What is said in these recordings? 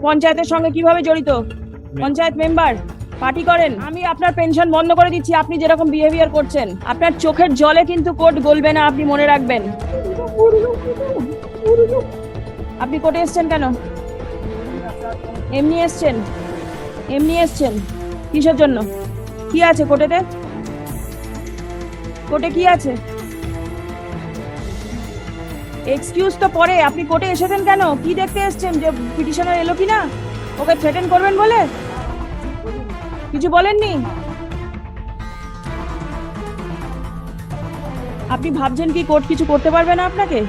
পঞ্চায়েতের সঙ্গে কিভাবে জড়িত? পঞ্চায়েত মেম্বার, পার্টি করেন। আমি আপনার পেনশন বন্ধ করে দিচ্ছি আপনি যেরকম বিহেভিয়ার করছেন। আপনার চোখের জলে কিন্তু কোর্ট গলবে না, আপনি মনে রাখবেন। আপনি কোর্টে এসছেন কেন? এমনি এসছেন? এমনি এসছেন কিসের জন্য? কি আছে কোর্টেতে? কোর্টে কি আছে? এক্সকিউজ তো পরে, আপনি কোর্টে এসেছেন কেন? কি দেখতে এসছেন যে পিটিশনার এলো কিনা? ওকে থ্রেটেন করবেন বলে কিছু বলেননি? আপনি ভাবছেন কি কোর্ট কিছু করতে পারবে না আপনাকে?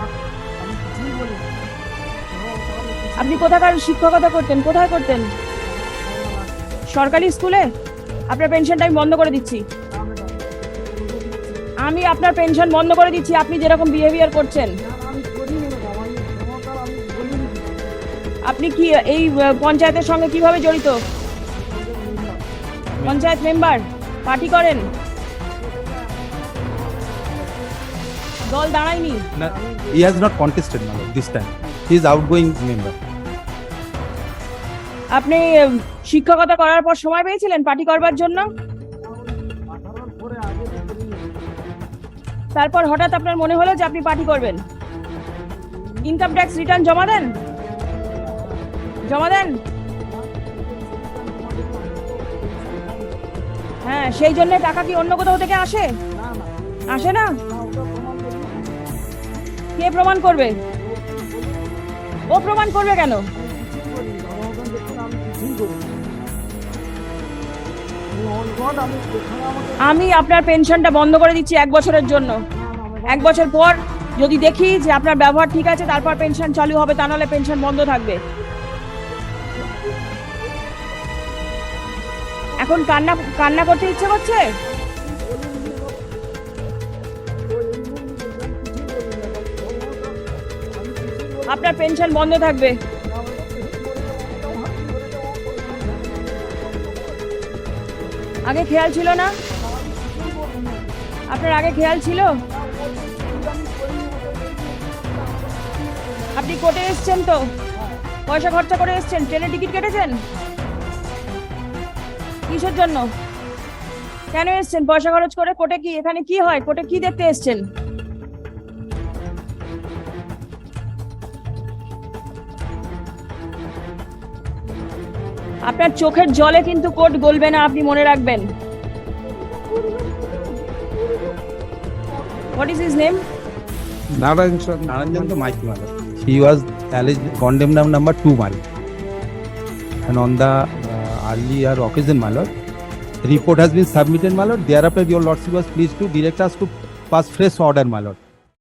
আপনি কোথাকার শিক্ষকতা করতেন? কোথায় করতেন? সরকারি স্কুলে? আপনার পেনশনটা আমি বন্ধ করে দিচ্ছি। আমি আপনার পেনশন বন্ধ করে দিচ্ছি আপনি যেরকম বিহেভিয়ার করছেন। আপনি কি এই পঞ্চায়েতের সঙ্গে কিভাবে জড়িত? পঞ্চায়েত মেম্বার, পার্টি করেন। দল দাঁড়ায়নি। No, he has not contested now this time. He is outgoing member. আপনি শিক্ষকতা করার পর সময় পেয়েছিলেন পার্টি করবার জন্য? তারপর হঠাৎ আপনার মনে হলো যে আপনি পার্টি করবেন। ইনকাম ট্যাক্স রিটার্ন জমা দেন? জমা দেন? হ্যাঁ, সেই জন্য টাকা কি অন্য কোথাও থেকে আসে? আসে না? কে প্রমাণ করবে? ও প্রমাণ করবে কেন? আমি আপনার পেনশনটা বন্ধ করে দিচ্ছি 1 বছরের জন্য। 1 বছর পর যদি দেখি যে আপনার ব্যবহার ঠিক আছে তারপর পেনশন চালু হবে, তা নাহলে পেনশন বন্ধ থাকবে। এখন কান্না করতে ইচ্ছে করছে? আপনার পেনশন বন্ধ থাকবে। আগে খেয়াল ছিল না? আপনার আগে খেয়াল ছিল? আপনি কোর্টে এসছেন তো? পয়সা খরচা করে এসছেন? ট্রেনের টিকিট কেটেছেন? কিসের জন্য? কেন এসছেন পয়সা খরচ করে? কোর্টে কি, এখানে কি হয়? কোর্টে কি দেখতে এসছেন? আপনার চোখের জলে কিন্তু কোর্ট গলবে না, আপনি মনে রাখবেন। What is his name? Naranjan to Mike Malad. He was alleged condemned on number 2 Malad. And on the earlier occasion Malad, report has been submitted Malad. Thereafter your lordship was pleased to direct us to pass fresh order Malad.